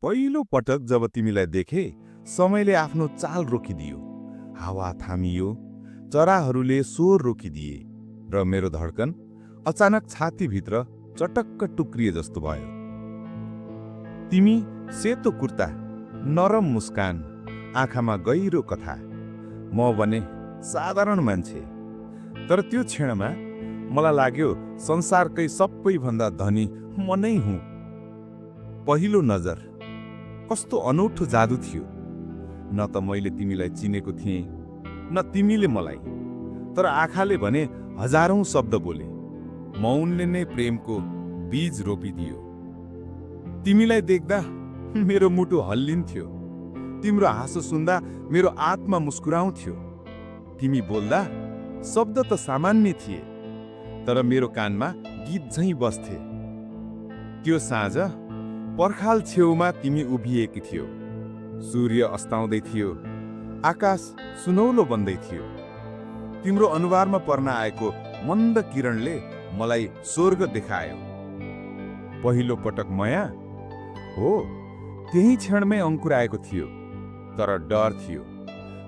पहिलो पटक जब तिमीलाई देखे, समयले आफ्नो चाल रोकिदियो। हावा थामियो, चराहरूले स्वर रोकिदिए र मेरो धड्कन अचानक छातीभित्र चटक्क टुक्रिए जस्तो भयो। तिमी सेतो कुर्ता, नरम मुस्कान, आँखामा गहिरो कथा। म भने साधारण मान्छे। तर त्यो क्षणमा मलाई लाग्यो संसारकै सबैभन्दा धनी म नै हुँ। पहिलो नजर कस्तो अनौठो जादु थियो। न त मैले तिमीलाई चिनेको थिएँ, न तिमीले मलाई। तर आँखाले भने हजारौं शब्द बोले। मौनले नै प्रेमको बीज रोपिदियो। तिमीलाई देख्दा मेरो मुटु हल्लिन्थ्यो। तिम्रो हाँसो सुन्दा मेरो आत्मा मुस्कुराउँथ्यो। तिमी बोल्दा शब्द त सामान्य थिए, तर मेरो कानमा गीत झैं बस्थे। त्यो साँझ पर्खाल छेउमा तिमी उभिएकी थियौ। सूर्य अस्ताउँदै थियो, आकाश सुनौलो बन्दै थियो। तिम्रो अनुहारमा पर्न आएको मन्द किरणले मलाई स्वर्ग देखायो। पहिलो पटक माया हो, त्यही क्षणमै अंकुराएको थियो। तर डर थियो।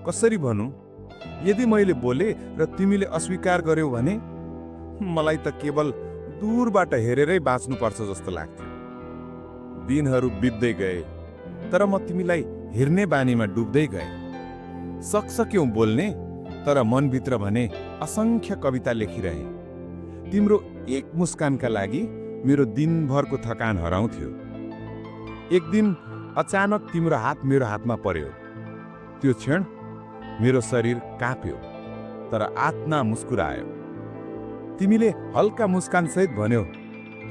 कसरी भनौं? यदि मैले बोले र तिमीले अस्वीकार गर्यौ भने मलाई त केवल दूरबाट हेरेरै बाँच्नुपर्छ जस्तो लाग्थ्यो। दिनहरू बित्दै गए, तर म तिमीलाई हेर्ने बानीमा डुब्दै गएँ। सक्छक्यौं बोल्ने, तर मनभित्र भने असंख्य कविता लेखिरहे। तिम्रो एक मुस्कानका लागि मेरो दिनभरको थकान हराउँथ्यो। एक दिन अचानक तिम्रो हात मेरो हातमा पर्यो। त्यो क्षण मेरो शरीर काँप्यो, तर आत्मा मुस्कुरायो। तिमीले हल्का मुस्कानसहित भन्यौ,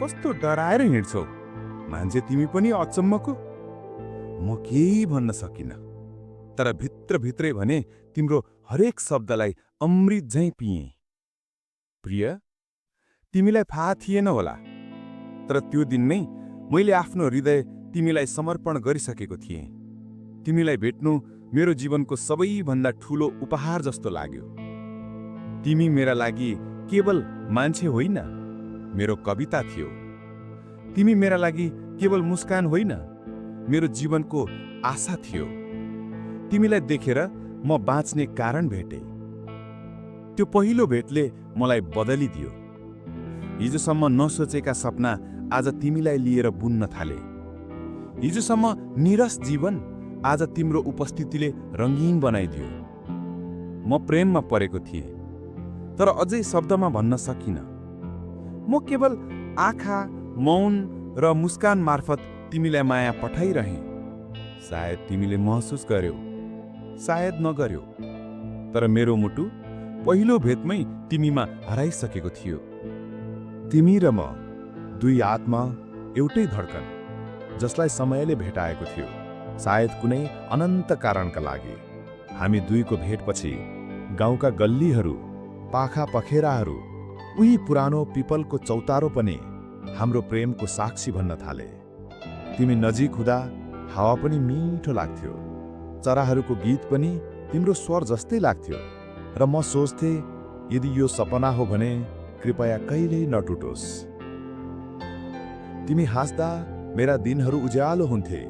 कस्तो डराएर हिँड्छौ? मान्छे तिमी पनि अचम्मको। म केही भन्न सकिनँ, तर भित्रभित्रै भने तिम्रो हरेक शब्दलाई अमृत झैं पिएँ। प्रिय, तिमीलाई थाहा थिएन होला, तर त्यो दिन नै मैले आफ्नो हृदय तिमीलाई समर्पण गरिसकेको थिएँ। तिमीलाई भेट्नु मेरो जीवनको सबैभन्दा ठूलो उपहार जस्तो लाग्यो। तिमी मेरा लागि केवल मान्छे होइन, मेरो कविता थियो। तिमी मेरा लागि केवल मुस्कान होइन, मेरो जीवनको आशा थियो। तिमीलाई देखेर म बाँच्ने कारण भेटे। त्यो पहिलो भेटले मलाई बदलिदियो। हिजोसम्म नसोचेका सपना आज तिमीलाई लिएर बुन्न थाले। हिजोसम्म निरस जीवन आज तिम्रो उपस्थितिले रंगीन बनाइदियो। म प्रेममा परेको थिएँ, तर अझै शब्दमा भन्न सकिनँ। म केवल आँखा, मौन र मुस्कान मार्फत तिमीलाई माया पठाइरहेँ। सायद तिमीले महसुस गर्यौ, सायद नगर्यौ, तर मेरो मुटु पहिलो भेटमै तिमीमा हराइसकेको थियो। तिमी र म, दुई आत्मा, एउटै धड्कन, जसलाई समयले भेटाएको थियो, सायद कुनै अनन्त कारणका लागि। हामी दुईको भेटपछि गाउँका गल्लीहरू, पाखा पखेराहरू, उही पुरानो पिपलको चौतारो पनि हाम्रो प्रेमको साक्षी भन्न थाले। तिमी नजिक हुँदा हावा पनि मिठो लाग्थ्यो। चराहरूको गीत पनि तिम्रो स्वर जस्तै लाग्थ्यो। र म सोच्थे, यदि यो सपना हो भने कृपया कहिल्यै नटुटोस्। तिमी हाँस्दा मेरा दिनहरू उज्यालो हुन्थे।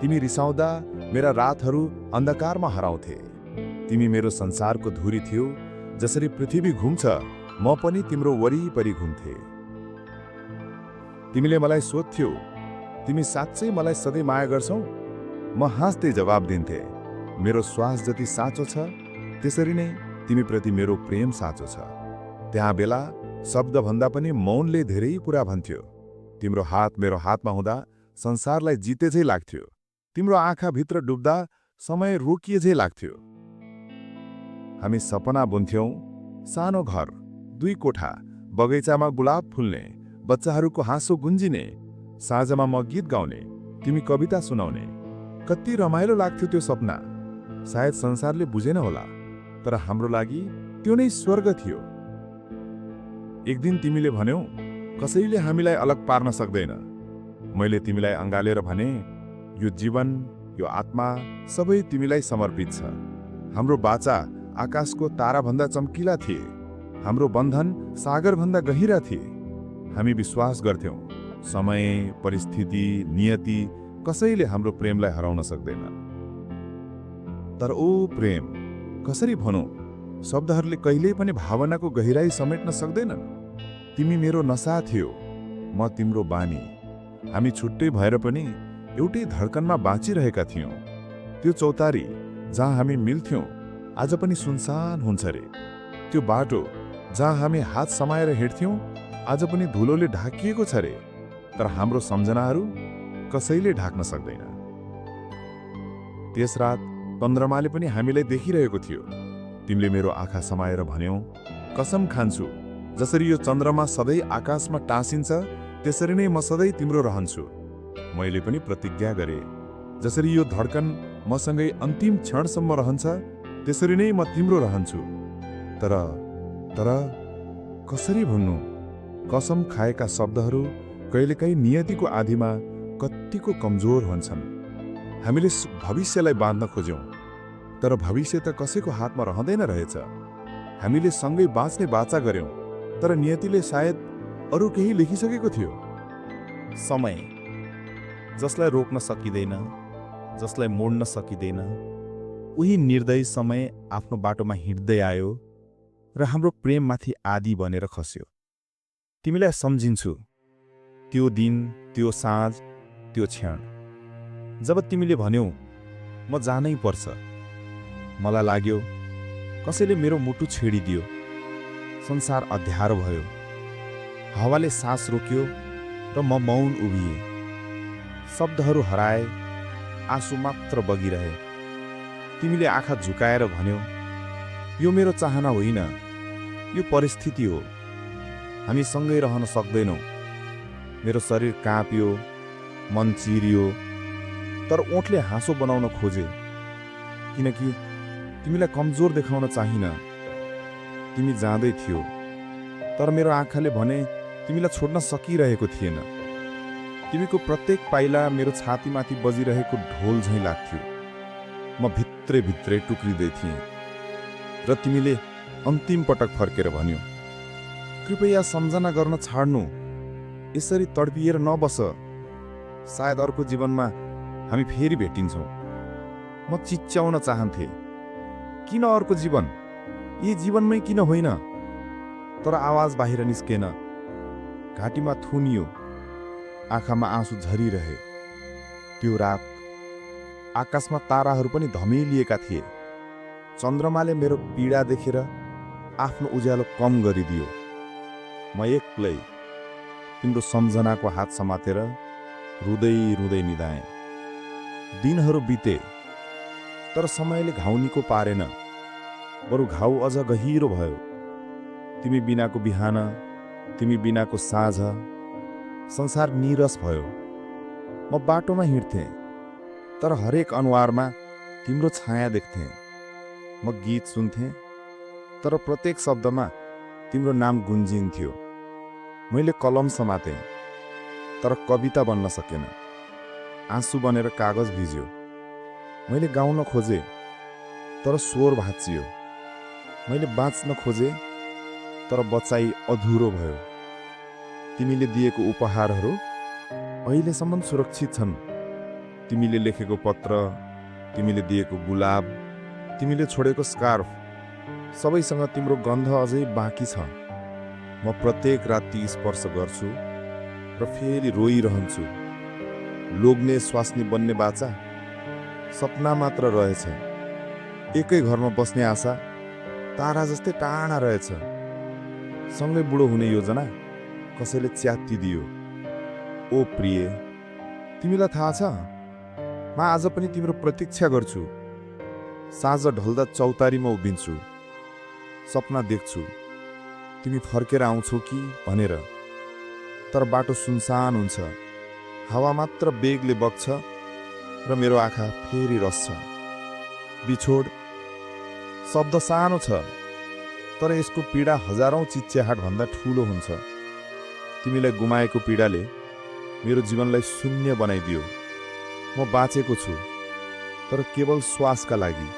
तिमी रिसाउँदा मेरा रातहरू अन्धकारमा हराउँथे। तिमी मेरो संसारको धुरी थियौ। जसरी पृथ्वी घुम्छ, म पनि तिम्रो वरिपरि घुम्थे। तिमीले मलाई सोध्थ्यौ, तिमी साँच्चै मलाई सधैँ माया गर्छौ? म हाँस्दै जवाब दिन्थे, मेरो श्वास जति साँचो छ, त्यसरी नै तिमीप्रति मेरो प्रेम साँचो छ। त्यहाँ बेला शब्दभन्दा पनि मौनले धेरै कुरा भन्थ्यो। तिम्रो हात मेरो हातमा हुँदा संसारलाई जिते झै लाग्थ्यो। तिम्रो आँखाभित्र डुब्दा समय रोकिए झै लाग्थ्यो। हामी सपना बुन्थ्यौं, सानो घर, दुई कोठा, बगैँचामा गुलाब फुल्ने, बच्चाहरूको हाँसो गुन्जिने। साँझमा म गीत गाउने, तिमी कविता सुनाउने। कति रमाइलो लाग्थ्यो त्यो सपना। सायद संसारले बुझेन होला, तर हाम्रो लागि त्यो नै स्वर्ग थियो। एक दिन तिमीले भन्यौ, कसैले हामीलाई अलग पार्न सक्दैन। मैले तिमीलाई अंगालेर भने, यो जीवन, यो आत्मा सबै तिमीलाई समर्पित छ। हाम्रो बाचा आकाशको ताराभन्दा चम्किला थिए। हाम्रो बन्धन सागरभन्दा गहिरा थिए। हामी विश्वास गर्थ्यौं, समय, परिस्थिति, नियति कसैले हाम्रो प्रेमलाई हराउन सक्दैन। तर ओ प्रेम कसरी भनौँ, शब्दहरूले कहिल्यै पनि भावनाको गहिराई समेट्न सक्दैनन्। तिमी मेरो नसा थियो, म तिम्रो बानी। हामी छुट्टै भएर पनि एउटै धड्कनमा बाँचिरहेका थियौँ। त्यो चौतारी जहाँ हामी मिल्थ्यौँ आज पनि सुनसान हुन्छ रे। त्यो बाटो जहाँ हामी हात समाएर हिँड्थ्यौँ आज पनि धुलोले ढाकिएको छ रे। तर हाम्रो सम्झनाहरू कसैले ढाक्न सक्दैन। त्यस रात चन्द्रमाले पनि हामीलाई देखिरहेको थियो। तिमीले मेरो आँखा समाएर भन्यौ, कसम खान्छु जसरी यो चन्द्रमा सधैँ आकाशमा टाँसिन्छ त्यसरी नै म सधैँ तिम्रो रहन्छु। मैले पनि प्रतिज्ञा गरे, जसरी यो धड्कन मसँगै अन्तिम क्षणसम्म रहन्छ त्यसरी नै म तिम्रो रहन्छु। तर कसरी भन्नु, कसम खाएका शब्दहरू कहिलेकाहीँ नियतिको आधीमा कत्तिको कमजोर हुन्छन्। हामीले भविष्यलाई बाँध्न खोज्यौँ, तर भविष्य त कसैको हातमा रहँदैन रहेछ। हामीले सँगै बाँच्ने बाचा गर्यौँ, तर नियतिले सायद अरू केही लेखिसकेको थियो। समय जसलाई रोक्न सकिँदैन, जसलाई मोड्न सकिँदैन, उही निर्दयी समय आफ्नो बाटोमा हिँड्दै आयो र हाम्रो प्रेममाथि आदि बनेर खस्यो। तिमीलाई सम्झिन्छु त्यो दिन, त्यो साँझ, त्यो क्षण जब तिमीले भन्यौ म जानै पर्छ। मलाई लाग्यो कसैले मेरो मुटु छेडिदियो। संसार अँध्यारो भयो। हावाले सास रोक्यो र म मौन उभिएँ। शब्दहरू हराए, आँसु मात्र बगिरहे। तिमीले आँखा झुकाएर भन्यौ, यो मेरो चाहना होइन, यो परिस्थिति हो। हामी सँगै रहन सक्दैनौँ। मेरो शरीर काँप्यो, मन चिरियो, तर ओठले हाँसो बनाउन खोजे, किनकि तिमीलाई कमजोर देखाउन चाहिन। तिमी जाँदै थियो, तर मेरो आँखाले भने तिमीलाई छोड्न सकिरहेको थिएन। तिमीको प्रत्येक पाइला मेरो छातीमाथि बजिरहेको ढोल झैँ लाग्थ्यो। म भित्रै भित्रै टुक्रिँदै थिएँ र तिमीले अन्तिम पटक फर्केर भन्यौ, कृपया सम्झना गर्न छाड्नु, यसरी तडपिएर नबस। सायद अर्को जीवनमा हामी फेरि भेटिन्छौँ। म चिच्याउन चाहन्थे, किन अर्को जीवन, यी जीवनमै किन होइन? तर आवाज बाहिर निस्केन। घाँटीमा थुनियो, आँखामा आँसु झरिरहे। त्यो रात आकाशमा ताराहरू पनि धमिलिएका थिए। चन्द्रमाले मेरो पीडा देखेर आफ्नो उज्यालो कम गरिदियो। म एक्लै तिम्रो सम्झनाको हात समातेर रुँदै रुँदै निदाएँ। दिनहरू बिते, तर समयले घाउ निको पारेन, बरु घाउ अझ गहिरो भयो। तिमी बिनाको बिहान, तिमी बिनाको साँझ, संसार नीरस भयो। म बाटोमा हिँड्थेँ, तर हरेक अनुहारमा तिम्रो छाया देख्थेँ। म गीत सुन्थेँ, तर प्रत्येक शब्दमा तिम्रो नाम गुन्जिन्थ्यो। मैले कलम समातेँ, तर कविता बन्न सकेन। आँसु बनेर कागज भिज्यो। मैले गाउन खोजेँ, तर स्वर भाँचियो। मैले बाँच्न खोजेँ, तर बचाइ अधुरो भयो। तिमीले दिएको उपहारहरू अहिलेसम्म सुरक्षित छन्। तिमीले लेखेको पत्र, तिमीले दिएको गुलाब, तिमीले छोडेको स्कार्फ, सबैसँग तिम्रो गन्ध अझै बाँकी छ। म प्रत्येक राति स्पर्श गर्छु र फेरि रोइरहन्छु। लोग्ने स्वास्नी बन्ने बाचा सपना मात्र रहेछ। एकै घरमा बस्ने आशा तारा जस्तै टाढा रहेछ। सँगै बुढो हुने योजना कसैले च्यात्तिदियो। ओ प्रिय, तिमीलाई थाहा छ, म आज पनि तिम्रो प्रतीक्षा गर्छु। साँझ ढल्दा चौतारीमा उभिन्छु, सपना देख्छु तिमी फर्केर आउँछौ कि भनेर। तर बाटो सुनसान हुन्छ। हावा मात्र बेगले बग्छ र मेरो आँखा फेरि रस्छ। बिछोड शब्द सानो छ, तर यसको पीडा हजारौं चिच्याहाट भन्दा ठूलो हुन्छ। तिमीलाई गुमाएको पीडाले मेरो जीवनलाई शून्य बनाइदियो। म बाँचेको छु, तर केवल श्वासका लागि।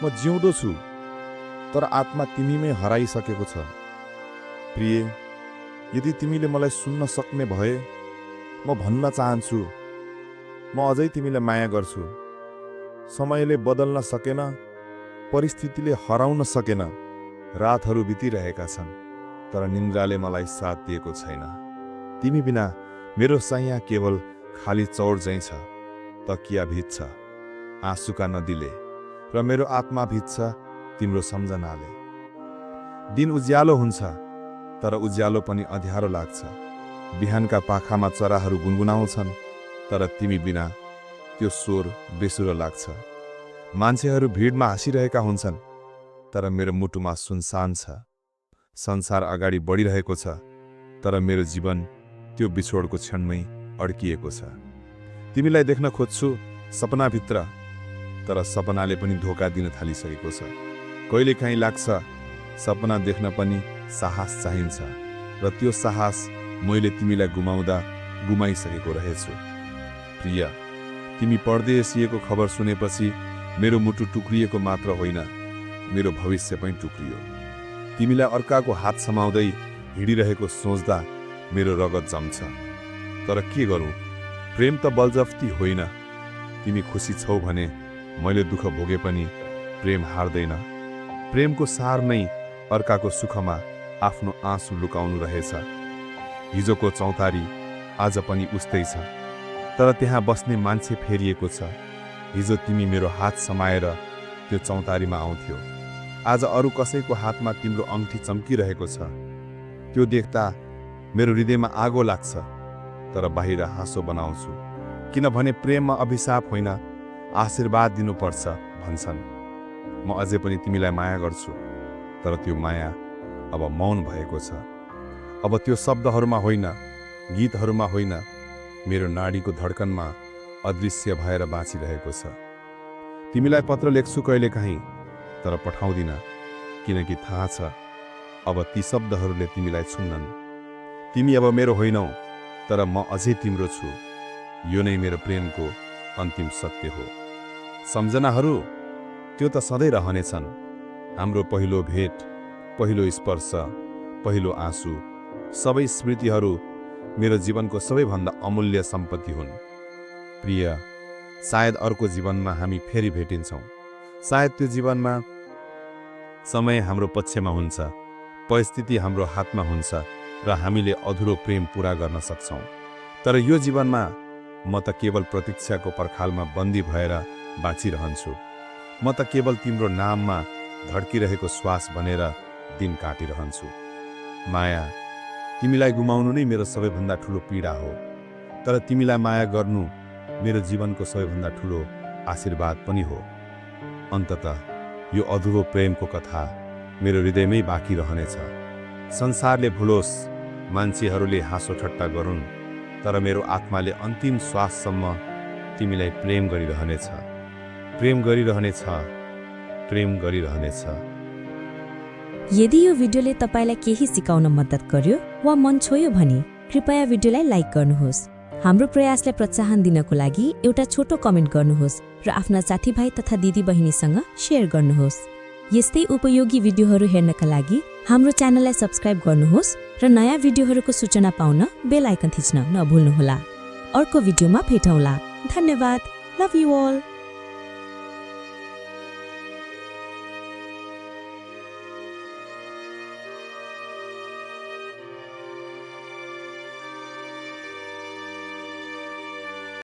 म जिउँदो छु, तर आत्मा तिमीमै हराइसकेको छ। प्रिय, यदि तिमीले मलाई सुन्न सक्ने भए म भन्न चाहन्छु, म अझै तिमीलाई माया गर्छु। समयले बदल्न सकेन, परिस्थितिले हराउन सकेन। रातहरू बितिरहेका छन्, तर निन्द्राले मलाई साथ दिएको छैन। तिमी बिना मेरो सैया केवल खाली चौर झैँ छ। तकिया भिज्छ आँसुका नदीले, र मेरो आत्मा भिज्छ तिम्रो सम्झनाले। दिन उज्यालो हुन्छ, तर उज्यालो पनि अँध्यारो लाग्छ। बिहानका पाखामा चराहरू गुनगुनाउँछन्, तर तिमी बिना त्यो स्वर बेसुरो लाग्छ। मान्छेहरू भिडमा हाँसिरहेका हुन्छन्, तर मेरो मुटुमा सुनसान छ। संसार अगाडि बढिरहेको छ, तर मेरो जीवन त्यो बिछोडको क्षणमै अड्किएको छ। तिमीलाई देख्न खोज्छु सपनाभित्र, तर सपनाले पनि धोका दिन थालिसकेको छ। कहिलेकाहीँ लाग्छ सपना देख्न पनि साहस चाहिन्छ, र त्यो साहस मैले तिमीलाई गुमाउँदा गुमाइसकेको रहेछु। प्रिय, तिमी परदेशिएको खबर सुनेपछि मेरो मुटु टुक्रिएको मात्र होइन, मेरो भविष्य पनि टुक्रियो। तिमीलाई अर्काको हात समाउँदै हिँडिरहेको सोच्दा मेरो रगत जम्छ। तर के गरौँ, प्रेम त बलजफ्ती होइन। तिमी खुसी छौ भने मैले दुःख भोगे पनि प्रेम हार्दैन। प्रेमको सार नै अर्काको सुखमा आफ्नो आँसु लुकाउनु रहेछ। हिजोको चौतारी आज पनि उस्तै छ, तर त्यहाँ बस्ने मान्छे फेरिएको छ। हिजो तिमी मेरो हात समाएर त्यो चौतारीमा आउँथ्यौ, आज अरू कसैको हातमा तिम्रो अंगठी चम्किरहेको छ। त्यो देख्दा मेरो हृदयमा आगो लाग्छ, तर बाहिर हाँसो बनाउँछु, किनभने प्रेममा अभिशाप होइन, आशीर्वाद दिनुपर्छ भन्छन्। म अझै पनि तिमीलाई माया गर्छु, तर त्यो माया अब मौन भएको छ। अब त्यो शब्दहरूमा होइन, गीतहरूमा होइन, मेरो नाडीको धड्कनमा अदृश्य भएर बाँचिरहेको छ। तिमीलाई पत्र लेख्छु कहिलेकाहीँ, तर पठाउँदिन, किनकि थाहा छ अब ती शब्दहरूले तिमीलाई छुन्नन्। तिमी अब मेरो होइनौ, तर म अझै तिम्रो छु। यो नै मेरो प्रेमको अन्तिम सत्य हो। सम्झनाहरू त्यो त सधैँ रहनेछन्। हाम्रो पहिलो भेट, पहिलो स्पर्श, पहिलो आँसु, सबै स्मृतिहरू मेरो जीवनको सबैभन्दा अमूल्य सम्पत्ति हुन्। प्रिय, सायद अर्को जीवनमा हामी फेरि भेटिन्छौँ। सायद त्यो जीवनमा समय हाम्रो पक्षमा हुन्छ, परिस्थिति हाम्रो हातमा हुन्छ, र हामीले अधुरो प्रेम पूरा गर्न सक्छौँ। तर यो जीवनमा म त केवल प्रतीक्षाको पर्खालमा बन्दी भएर बाँचिरहन्छु। म त केवल तिम्रो नाममा धड्किरहेको श्वास बनेर दिन काटिरहन्छु। माया, तिमीलाई गुमाउनु नै मेरो सबैभन्दा ठुलो पीडा हो, तर तिमीलाई माया गर्नु मेरो जीवनको सबैभन्दा ठुलो आशीर्वाद पनि हो। अन्ततः यो अधुरो प्रेमको कथा मेरो हृदयमै बाँकी रहनेछ। संसारले भुलोस्, मान्छेहरूले हाँसो ठट्टा गरून्, तर मेरो आत्माले अन्तिम श्वाससम्म तिमीलाई प्रेम गरिरहनेछ, प्रेम गरिरहनेछ, प्रेम गरिरहनेछ। यदि यो भिडियोले तपाईलाई केही सिकाउन मद्दत गर्यो वा मन छोयो भने कृपया भिडियोलाई लाइक गर्नुहोस्। हाम्रो प्रयासलाई प्रोत्साहन दिनको लागि एउटा छोटो कमेन्ट गर्नुहोस् र आफ्ना साथीभाइ तथा दिदीबहिनीसँग शेयर गर्नुहोस्। यस्तै उपयोगी भिडियोहरू हेर्नका लागि हाम्रो च्यानललाई सब्स्क्राइब गर्नुहोस् र नयाँ भिडियोहरूको सूचना पाउन बेल आइकन थिच्न नभुल्नुहोला। अर्को भिडियोमा भेटौँला। धन्यवाद। Love you all.